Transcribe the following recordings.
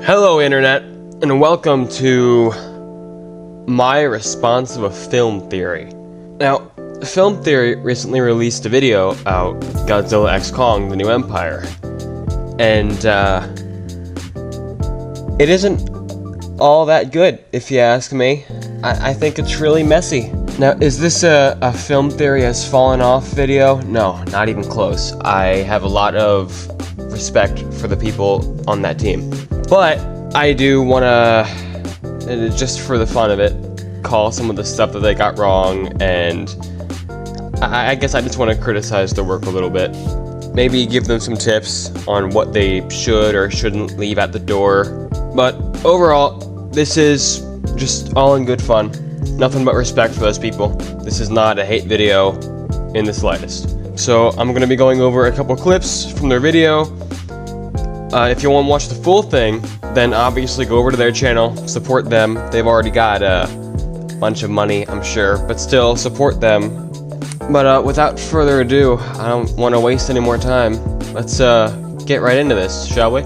Hello Internet, and welcome to my response of a film theory. Now, Film Theory recently released a video about Godzilla x Kong: The New Empire, and it isn't all that good, if you ask me. I think it's really messy. Now, is this a Film Theory has fallen off video? No, not even close. I have a lot of respect for the people on that team. But I do want to, just for the fun of it, call some of the stuff that they got wrong, and I guess I just want to criticize their work a little bit. Maybe give them some tips on what they should or shouldn't leave at the door. But overall, this is just all in good fun. Nothing but respect for those people. This is not a hate video in the slightest. So I'm going to be going over a couple clips from their video. If you want to watch the full thing, then obviously go over to their channel, support them. They've already got a bunch of money, I'm sure, but still, support them. But without further ado, I don't want to waste any more time. Let's get right into this, shall we?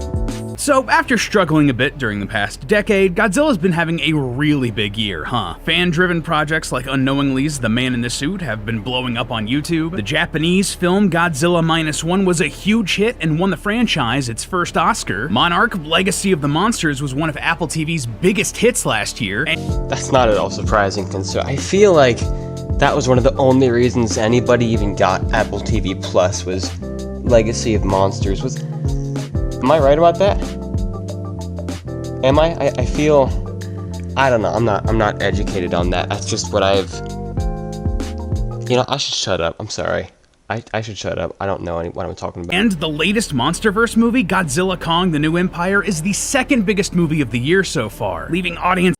So, after struggling a bit during the past decade, Godzilla's been having a really big year, huh? Fan-driven projects like Unknowingly's The Man in the Suit have been blowing up on YouTube. The Japanese film Godzilla -1 was a huge hit and won the franchise its first Oscar. Monarch: Legacy of the Monsters was one of Apple TV's biggest hits last year. That's not at all surprising, considering I feel like that was one of the only reasons anybody even got Apple TV Plus was Legacy of Monsters. Am I right about that? Am I? I feel, I don't know, I'm not educated on that. That's just what I've, I should shut up. I'm sorry. I should shut up. I don't know what I'm talking about. And the latest Monsterverse movie, Godzilla Kong: The New Empire, is the second biggest movie of the year so far, leaving audience...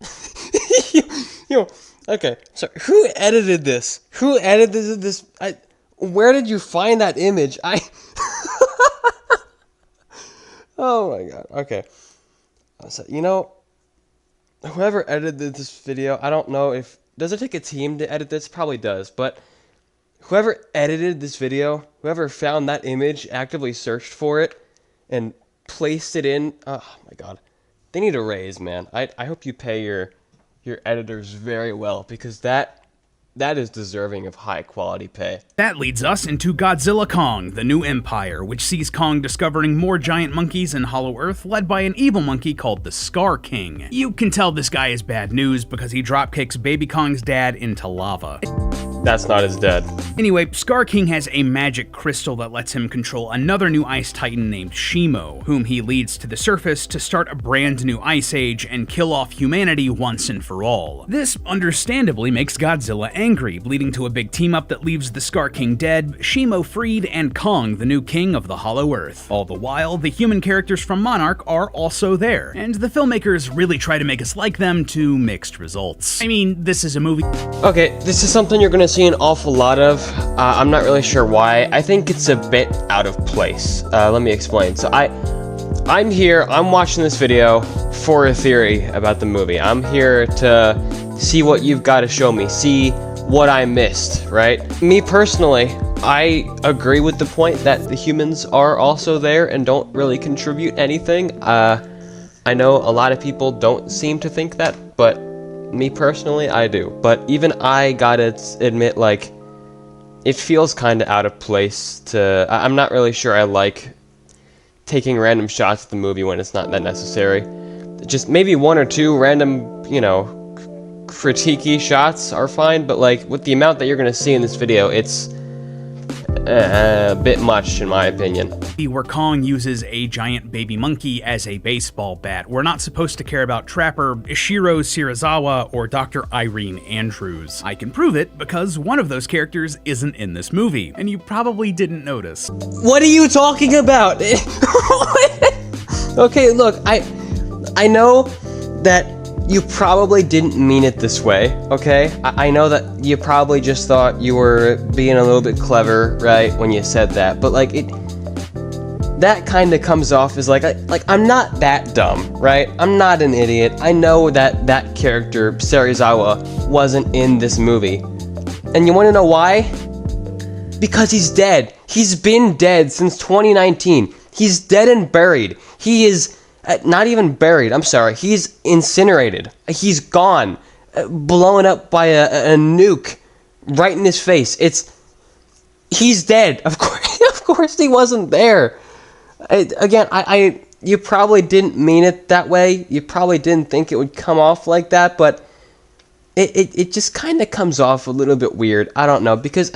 Okay, so who edited this? Who edited this? Where did you find that image? Oh my god, okay. So, whoever edited this video, I don't know if... Does it take a team to edit this? Probably does, but whoever edited this video, whoever found that image, actively searched for it, and placed it in... Oh my god. They need a raise, man. I hope you pay your editors very well, because that is deserving of high-quality pay. That leads us into Godzilla Kong: The New Empire, which sees Kong discovering more giant monkeys in Hollow Earth, led by an evil monkey called the Scar King. You can tell this guy is bad news because he dropkicks Baby Kong's dad into lava. That's not his dad. Anyway, Scar King has a magic crystal that lets him control another new ice titan named Shimo, whom he leads to the surface to start a brand new ice age and kill off humanity once and for all. This understandably makes Godzilla angry, leading to a big team-up that leaves the Scar King dead, Shimo freed, and Kong the new king of the Hollow Earth. All the while, the human characters from Monarch are also there, and the filmmakers really try to make us like them to mixed results. I mean, this is a movie... Okay, this is something you're gonna see an awful lot of. I'm not really sure why. I think it's a bit out of place. Let me explain. So I'm here, I'm watching this video for a theory about the movie. I'm here to see what you've got to show me, see what I missed, right? Me personally, I agree with the point that the humans are also there and don't really contribute anything. I know a lot of people don't seem to think that, but me personally, I do. But even I gotta admit, like, it feels kind of out of place to... I'm not really sure I like taking random shots at the movie when it's not that necessary. Just maybe one or two random, critiquey shots are fine, but like, with the amount that you're gonna see in this video, it's a bit much, in my opinion. Where Kong uses a giant baby monkey as a baseball bat. We're not supposed to care about Trapper, Ishiro Shirazawa, or Dr. Irene Andrews. I can prove it because one of those characters isn't in this movie, and you probably didn't notice. What are you talking about? Okay, look, I know that you probably didn't mean it this way, okay? I know that you probably just thought you were being a little bit clever, right, when you said that, but like, that kind of comes off as like I'm not that dumb, right? I'm not an idiot. I know that that character, Serizawa, wasn't in this movie. And you want to know why? Because he's dead. He's been dead since 2019. He's dead and buried. He is Not even buried, I'm sorry. He's incinerated. He's gone. Blown up by a nuke right in his face. He's dead. Of course he wasn't there. You probably didn't mean it that way. You probably didn't think it would come off like that, but it just kind of comes off a little bit weird. I don't know, because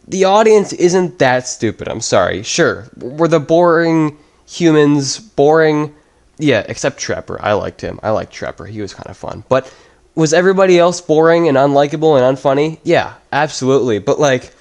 the audience isn't that stupid. I'm sorry. Sure, were the boring humans boring? Yeah, except Trapper. I liked him. I liked Trapper. He was kind of fun. But was everybody else boring and unlikable and unfunny? Yeah, absolutely. But like,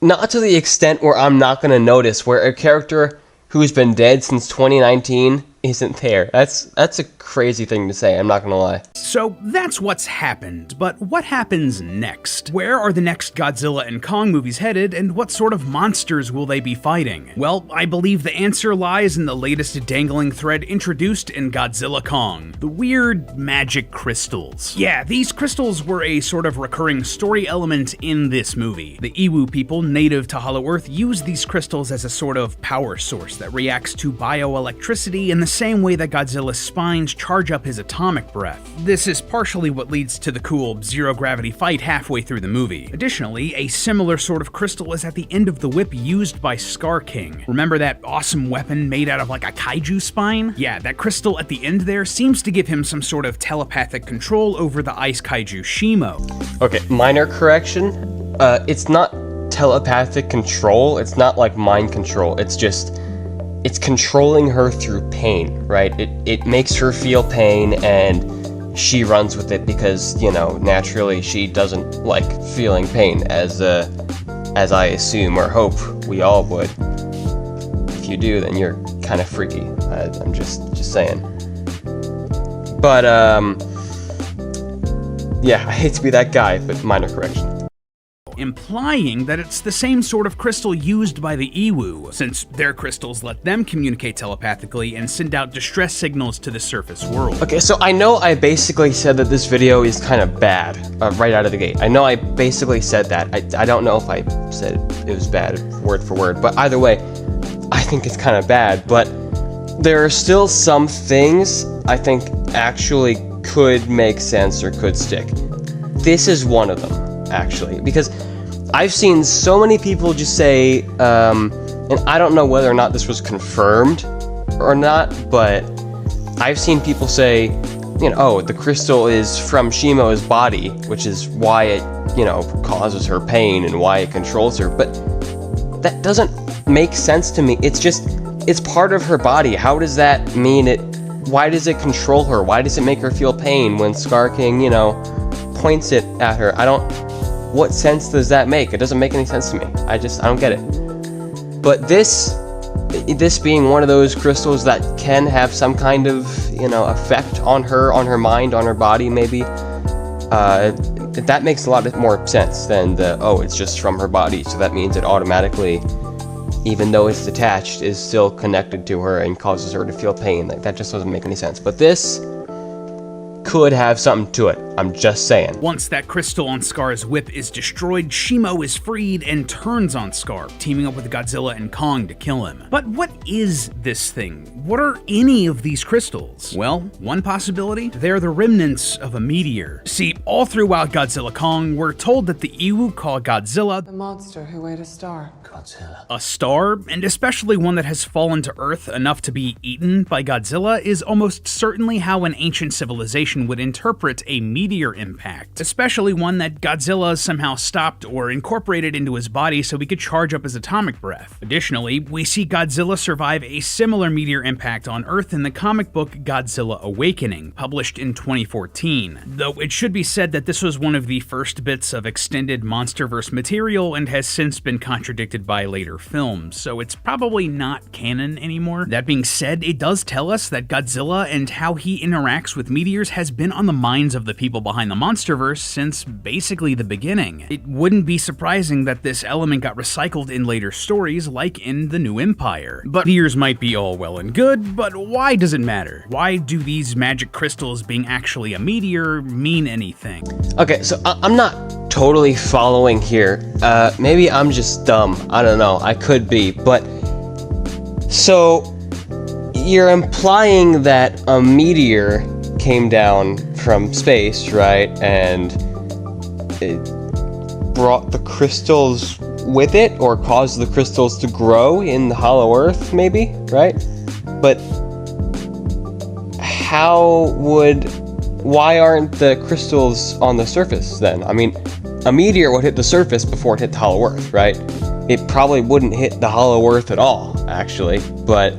not to the extent where I'm not going to notice where a character who's been dead since 2019 isn't there. That's a crazy thing to say, I'm not gonna lie. So that's what's happened, but what happens next? Where are the next Godzilla and Kong movies headed, and what sort of monsters will they be fighting? Well, I believe the answer lies in the latest dangling thread introduced in Godzilla Kong, the weird magic crystals. Yeah, these crystals were a sort of recurring story element in this movie. The Iwu people native to Hollow Earth use these crystals as a sort of power source that reacts to bioelectricity in the same way that Godzilla's spines charge up his atomic breath. This is partially what leads to the cool zero-gravity fight halfway through the movie. Additionally, a similar sort of crystal is at the end of the whip used by Scar King. Remember that awesome weapon made out of like a kaiju spine? Yeah, that crystal at the end there seems to give him some sort of telepathic control over the ice kaiju Shimo. Okay, minor correction. It's not telepathic control. It's not like mind control. It's controlling her through pain, right? It makes her feel pain and she runs with it because, you know, naturally she doesn't like feeling pain, as I assume or hope we all would. If you do, then you're kind of freaky. I'm just saying. But yeah, I hate to be that guy, but minor correction. Implying that it's the same sort of crystal used by the Iwu, since their crystals let them communicate telepathically and send out distress signals to the surface world. Okay, so I know I basically said that this video is kind of bad right out of the gate. I know I basically said that. I don't know if I said it was bad word for word, but either way, I think it's kind of bad. But there are still some things I think actually could make sense or could stick. This is one of them, actually, because I've seen so many people just say, and I don't know whether or not this was confirmed or not, but I've seen people say, you know, oh, the crystal is from Shimo's body, which is why it, you know, causes her pain and why it controls her, but that doesn't make sense to me. It's part of her body. How does that mean it? Why does it control her? Why does it make her feel pain when Scar King, you know, points it at her? What sense does that make? It doesn't make any sense to me. I don't get it. But this being one of those crystals that can have some kind of, you know, effect on her mind, on her body, maybe, that makes a lot more sense than it's just from her body, so that means it automatically, even though it's detached, is still connected to her and causes her to feel pain. Like, that just doesn't make any sense. But this could have something to it. I'm just saying. Once that crystal on Scar's whip is destroyed, Shimo is freed and turns on Scar, teaming up with Godzilla and Kong to kill him. But what is this thing? What are any of these crystals? Well, one possibility, they're the remnants of a meteor. See, all throughout Godzilla Kong, we're told that the Iwu call Godzilla the monster who ate a star. Godzilla. A star, and especially one that has fallen to Earth enough to be eaten by Godzilla, is almost certainly how an ancient civilization would interpret a meteor impact, especially one that Godzilla somehow stopped or incorporated into his body so he could charge up his atomic breath. Additionally, we see Godzilla survive a similar meteor impact on Earth in the comic book Godzilla Awakening, published in 2014, though it should be said that this was one of the first bits of extended Monsterverse material and has since been contradicted by later films, so it's probably not canon anymore. That being said, it does tell us that Godzilla and how he interacts with meteors has been on the minds of the people behind the Monsterverse since basically the beginning. It wouldn't be surprising that this element got recycled in later stories, like in The New Empire. But meteors might be all well and good, but why does it matter? Why do these magic crystals being actually a meteor mean anything? Okay, so I'm not totally following here. Maybe I'm just dumb. I don't know. I could be, but so you're implying that a meteor came down from space, right? And it brought the crystals with it, or caused the crystals to grow in the hollow earth, maybe, right? But why aren't the crystals on the surface then? I mean, a meteor would hit the surface before it hit the hollow earth, right? It probably wouldn't hit the hollow earth at all, actually, but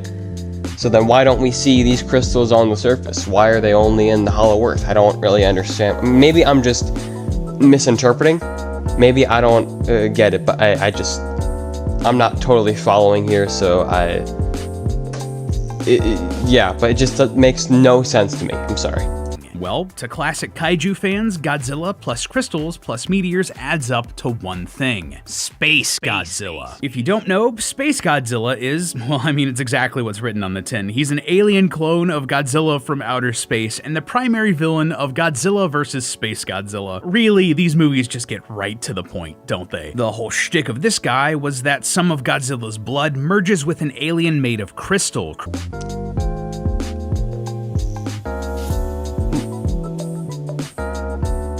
so then why don't we see these crystals on the surface? Why are they only in the hollow earth? I don't really understand. Maybe I'm just misinterpreting. Maybe I don't get it, but I'm not totally following here, so but it just makes no sense to me. I'm sorry. Well, to classic kaiju fans, Godzilla plus crystals plus meteors adds up to one thing: Space Godzilla. If you don't know, Space Godzilla is, well, I mean, it's exactly what's written on the tin. He's an alien clone of Godzilla from outer space and the primary villain of Godzilla vs. Space Godzilla. Really, these movies just get right to the point, don't they? The whole shtick of this guy was that some of Godzilla's blood merges with an alien made of crystal.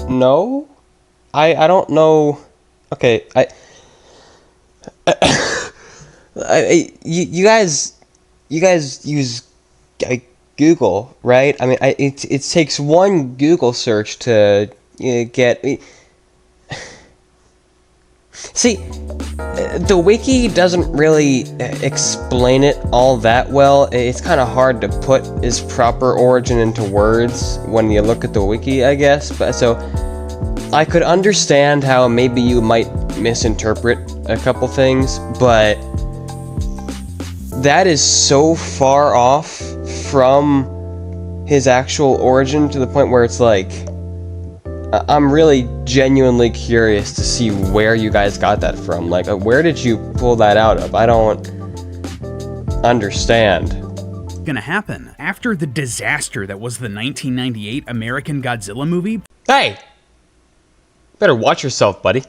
No, I don't know. Okay, you guys use Google, right? I mean, it takes one Google search to get. See, the wiki doesn't really explain it all that well. It's kind of hard to put its proper origin into words when you look at the wiki, I guess. But so I could understand how maybe you might misinterpret a couple things, but that is so far off from his actual origin to the point where it's like, I'm really genuinely curious to see where you guys got that from. Like, where did you pull that out of? I don't understand. Gonna happen after the disaster that was the 1998 American Godzilla movie. Hey! Better watch yourself, buddy.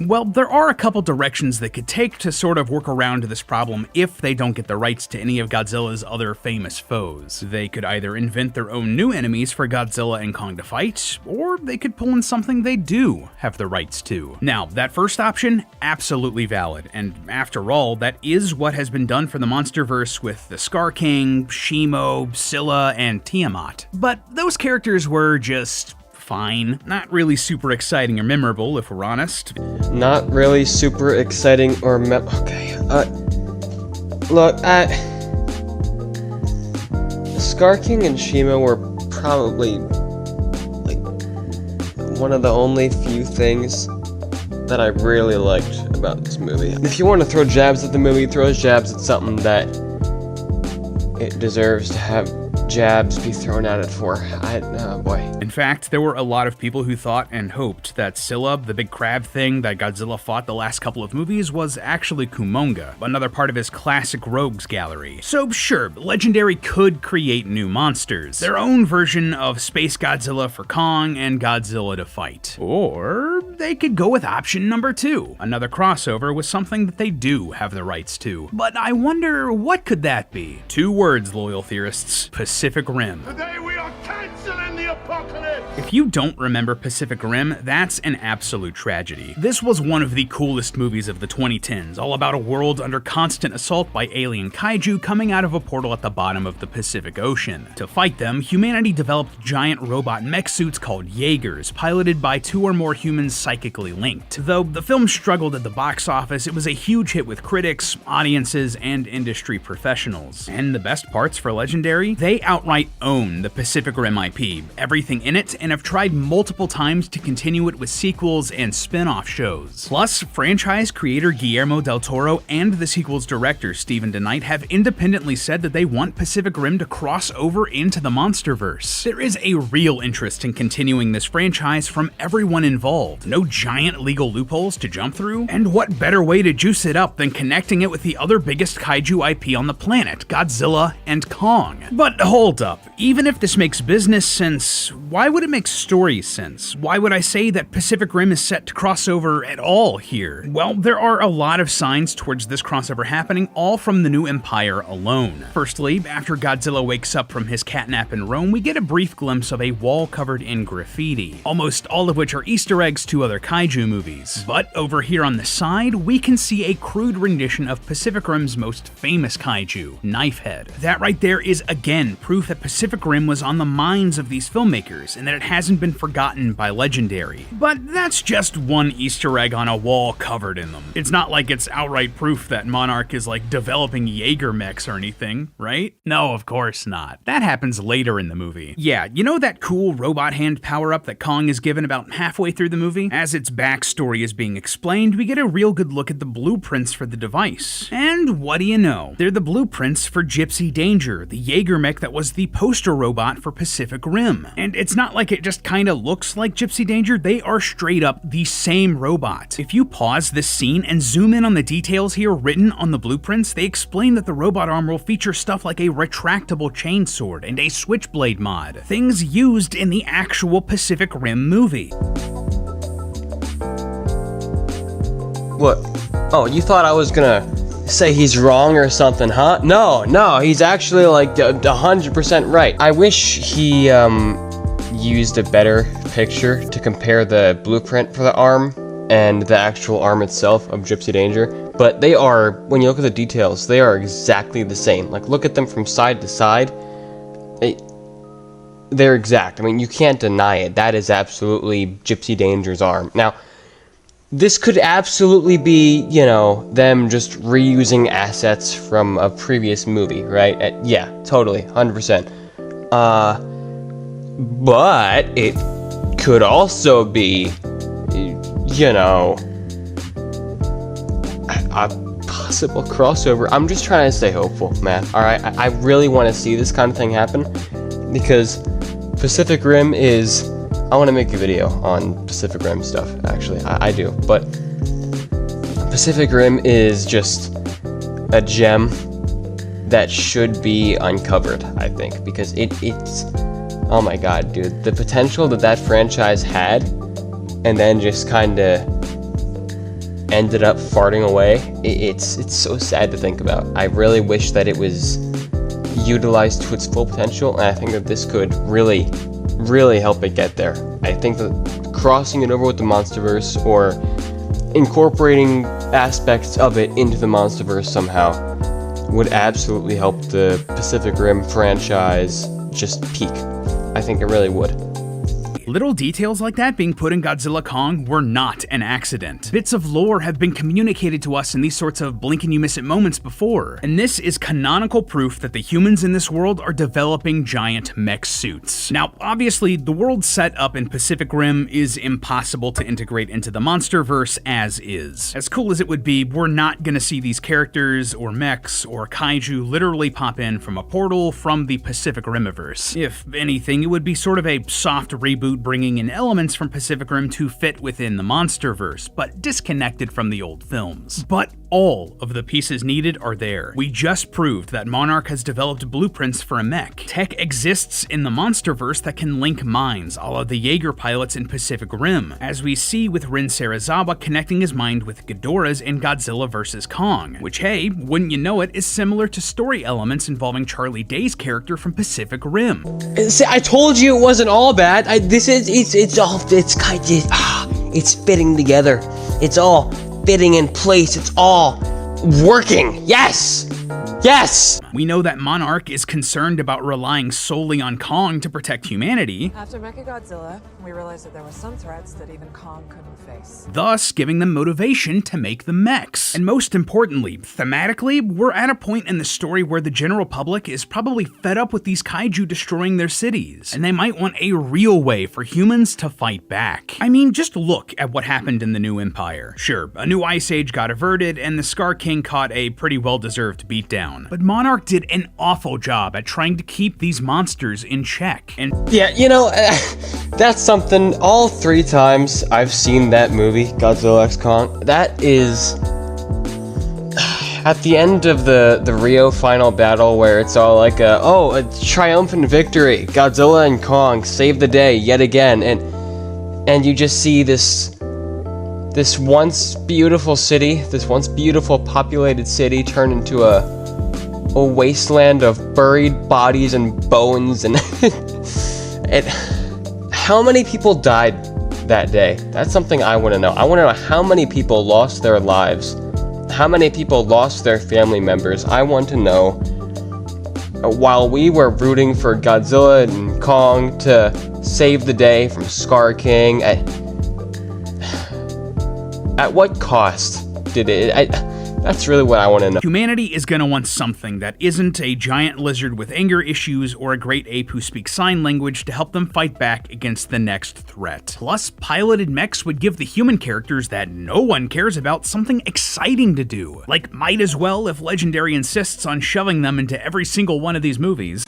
Well, there are a couple directions they could take to sort of work around this problem if they don't get the rights to any of Godzilla's other famous foes. They could either invent their own new enemies for Godzilla and Kong to fight, or they could pull in something they do have the rights to. Now, that first option, absolutely valid, and after all, that is what has been done for the Monsterverse with the Scar King, Shimo, Scylla, and Tiamat. But those characters were just fine. Not really super exciting or memorable, if we're honest. Not really super exciting or okay. Look, Scar King and Shima were probably like one of the only few things that I really liked about this movie. If you want to throw jabs at the movie, throw jabs at something that it deserves to have jabs be thrown at it for. Oh boy. In fact, there were a lot of people who thought and hoped that Scylla, the big crab thing that Godzilla fought the last couple of movies, was actually Kumonga, another part of his classic rogues gallery. So sure, Legendary could create new monsters, their own version of Space Godzilla for Kong and Godzilla to fight. Or they could go with option number 2, another crossover with something that they do have the rights to. But I wonder, what could that be? 2 words, loyal theorists: Pacific Rim. Today we are canceling the apocalypse! If you don't remember Pacific Rim, that's an absolute tragedy. This was one of the coolest movies of the 2010s, all about a world under constant assault by alien kaiju coming out of a portal at the bottom of the Pacific Ocean. To fight them, humanity developed giant robot mech suits called Jaegers, piloted by 2 or more humans psychically linked. Though the film struggled at the box office, it was a huge hit with critics, audiences, and industry professionals. And the best parts for Legendary? They outright own the Pacific Rim IP, everything in it, and have tried multiple times to continue it with sequels and spin-off shows. Plus, franchise creator Guillermo del Toro and the sequel's director Stephen DeKnight have independently said that they want Pacific Rim to cross over into the Monsterverse. There is a real interest in continuing this franchise from everyone involved. No giant legal loopholes to jump through, and what better way to juice it up than connecting it with the other biggest kaiju IP on the planet, Godzilla and Kong. But hold up, even if this makes business sense, sense? Why would it make story sense? Why would I say that Pacific Rim is set to crossover at all here? Well, there are a lot of signs towards this crossover happening, all from the new Empire alone. Firstly, after Godzilla wakes up from his catnap in Rome, we get a brief glimpse of a wall covered in graffiti, almost all of which are Easter eggs to other kaiju movies. But over here on the side, we can see a crude rendition of Pacific Rim's most famous kaiju, Knifehead. That right there is again proof that Pacific Rim was on the minds of these filmmakers and that it hasn't been forgotten by Legendary. But that's just one Easter egg on a wall covered in them. It's not like it's outright proof that Monarch is like developing Jaeger mechs or anything, right? No, of course not. That happens later in the movie. Yeah, you know that cool robot hand power-up that Kong is given about halfway through the movie? As its backstory is being explained, we get a real good look at the blueprints for the device. And what do you know? They're the blueprints for Gypsy Danger, the Jaeger mech that was the poster robot for Pacific Rim. And it's not like it just kinda looks like Gypsy Danger, they are straight up the same robot. If you pause this scene and zoom in on the details here written on the blueprints, they explain that the robot arm will feature stuff like a retractable chainsword and a switchblade mod, things used in the actual Pacific Rim movie. What? Oh, you thought I was gonna say he's wrong or something, huh? No, he's actually like 100% right. I wish he used a better picture to compare the blueprint for the arm and the actual arm itself of Gypsy Danger, but they are, when you look at the details, they are exactly the same. Like, look at them from side to side. They're exact. I mean, you can't deny it. That is absolutely Gypsy Danger's arm. Now, this could absolutely be, you know, them just reusing assets from a previous movie, right? Yeah, totally, 100%. But it could also be, you know, a possible crossover. I'm just trying to stay hopeful, man. Alright, I really want to see this kind of thing happen, because Pacific Rim is... I want to make a video on Pacific Rim stuff, actually. I do. But Pacific Rim is just a gem that should be uncovered, I think, because it's... Oh my god, dude. The potential that franchise had, and then just kind of ended up farting away, it's so sad to think about. I really wish that it was utilized to its full potential, and I think that this could really help it get there. I think that crossing it over with the Monsterverse, or incorporating aspects of it into the Monsterverse somehow, would absolutely help the Pacific Rim franchise just peak. I think it really would. Little details like that being put in Godzilla Kong were not an accident. Bits of lore have been communicated to us in these sorts of blink and you miss it moments before, and this is canonical proof that the humans in this world are developing giant mech suits. Now, obviously, the world set up in Pacific Rim is impossible to integrate into the Monsterverse as is. As cool as it would be, we're not gonna see these characters, or mechs, or kaiju literally pop in from a portal from the Pacific Rimiverse. If anything, it would be sort of a soft reboot bringing in elements from Pacific Rim to fit within the Monsterverse, but disconnected from the old films. But all of the pieces needed are there. We just proved that Monarch has developed blueprints for a mech. Tech exists in the Monsterverse that can link minds, a la the Jaeger pilots in Pacific Rim, as we see with Rin Serizawa connecting his mind with Ghidorah's in Godzilla vs. Kong, which, hey, wouldn't you know it, is similar to story elements involving Charlie Day's character from Pacific Rim. See, I told you it wasn't all bad. It's fitting together. It's all fitting in place. It's all working. Yes! Yes! We know that Monarch is concerned about relying solely on Kong to protect humanity, After Mechagodzilla, we realized that there were some threats that even Kong couldn't face. thus giving them motivation to make the mechs. And most importantly, thematically, we're at a point in the story where the general public is probably fed up with these kaiju destroying their cities, and they might want a real way for humans to fight back. I mean, just look at what happened in the New Empire. Sure, a new ice age got averted, and the Scar King caught a pretty well-deserved beatdown. But Monarch did an awful job at trying to keep these monsters in check. And Yeah, you know, that's something. All 3 times I've seen that movie, Godzilla x Kong, that is... at the end of the Rio final battle, where it's all like a triumphant victory, Godzilla and Kong save the day yet again, and you just see this once beautiful city, this once beautiful populated city turn into a wasteland of buried bodies and bones, and how many people died that day? That's something I want to know. I want to know how many people lost their lives. How many people lost their family members? I want to know. While we were rooting for Godzilla and Kong to save the day from Scar King, at what cost did it? That's really what I want to know. Humanity is gonna want something that isn't a giant lizard with anger issues or a great ape who speaks sign language to help them fight back against the next threat. Plus, piloted mechs would give the human characters that no one cares about something exciting to do. Like, might as well if Legendary insists on shoving them into every single one of these movies.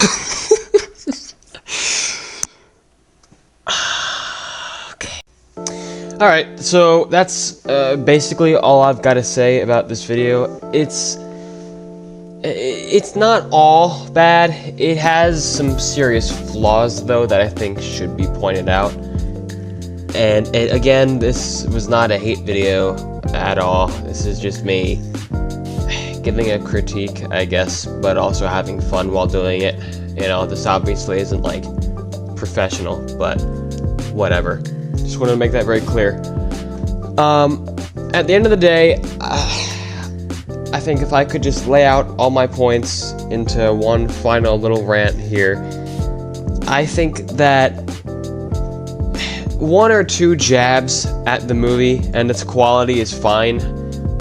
Alright, so that's basically all I've got to say about this video. It's not all bad. It has some serious flaws, though, that I think should be pointed out. And again, this was not a hate video at all. This is just me giving a critique, I guess, but also having fun while doing it. You know, this obviously isn't, like, professional, but whatever. Just wanted to make that very clear. At the end of the day, I think if I could just lay out all my points into one final little rant here, I think that one or two jabs at the movie and its quality is fine,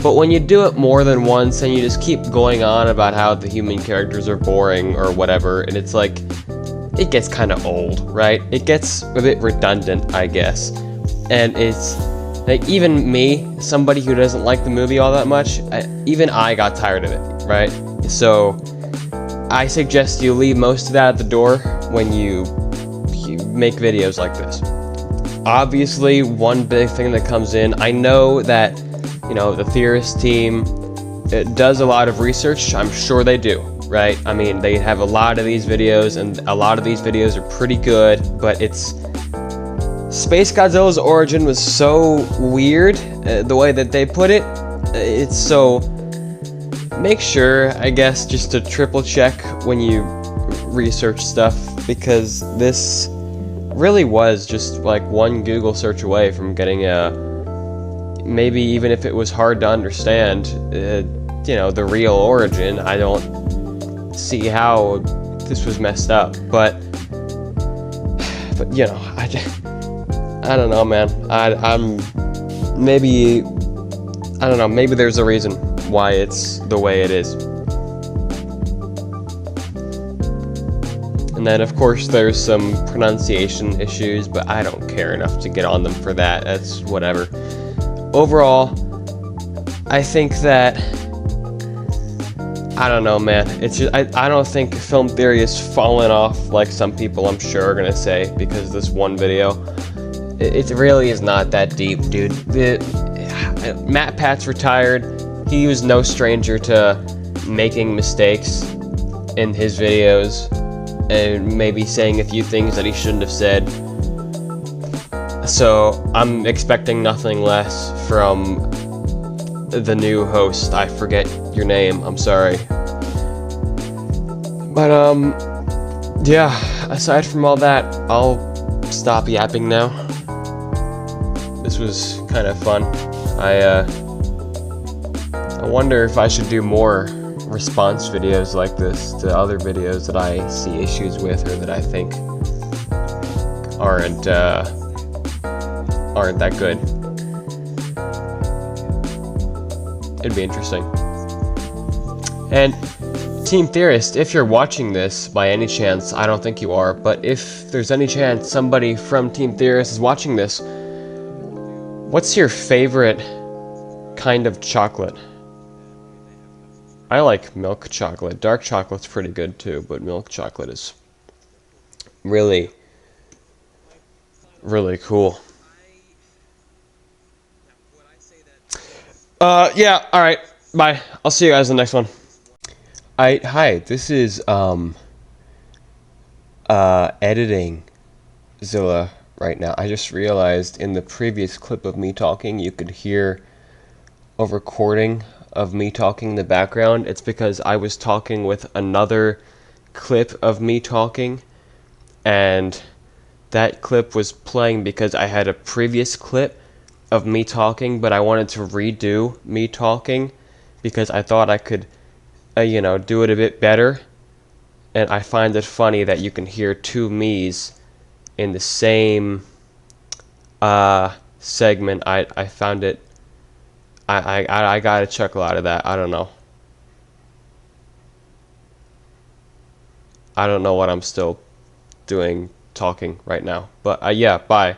but when you do it more than once and you just keep going on about how the human characters are boring or whatever, and it's like, it gets kind of old, right? It gets a bit redundant, I guess. And it's like, even me, somebody who doesn't like the movie all that much, even I got tired of it, right? So I suggest you leave most of that at the door when you make videos like this. Obviously, one big thing that comes in, I know that, you know, the Theorist team does a lot of research. I'm sure they do. Right? I mean, they have a lot of these videos, and a lot of these videos are pretty good, but Space Godzilla's origin was so weird, the way that they put it. It's so... Make sure, I guess, just to triple check when you research stuff, because this really was just like one Google search away from getting maybe even if it was hard to understand, you know, the real origin. I don't see how this was messed up, but you know, I don't know, man. I'm maybe, I don't know, maybe there's a reason why it's the way it is. And then of course there's some pronunciation issues, but I don't care enough to get on them for that. That's whatever. Overall, I think that, I don't know, man. It's just, I don't think film theory has fallen off like some people I'm sure are gonna say because of this one video. It really is not that deep, dude. Matt Pat's retired. He was no stranger to making mistakes in his videos and maybe saying a few things that he shouldn't have said. So I'm expecting nothing less from the new host. I forget your name, I'm sorry. But yeah, aside from all that, I'll stop yapping now. This was kind of fun. I wonder if I should do more response videos like this to other videos that I see issues with or that I think aren't that good. It'd be interesting. And Team Theorist, if you're watching this by any chance, I don't think you are, but if there's any chance somebody from Team Theorist is watching this, what's your favorite kind of chocolate? I like milk chocolate. Dark chocolate's pretty good too, but milk chocolate is really, really cool. Yeah, alright. Bye. I'll see you guys in the next one. Hi, this is editing Zilla right now. I just realized in the previous clip of me talking, you could hear a recording of me talking in the background. It's because I was talking with another clip of me talking, and that clip was playing because I had a previous clip of me talking, but I wanted to redo me talking because I thought I could, do it a bit better. And I find it funny that you can hear two me's in the same segment. I found it. I got a chuckle out of that. I don't know. I don't know what I'm still doing talking right now. But yeah, bye.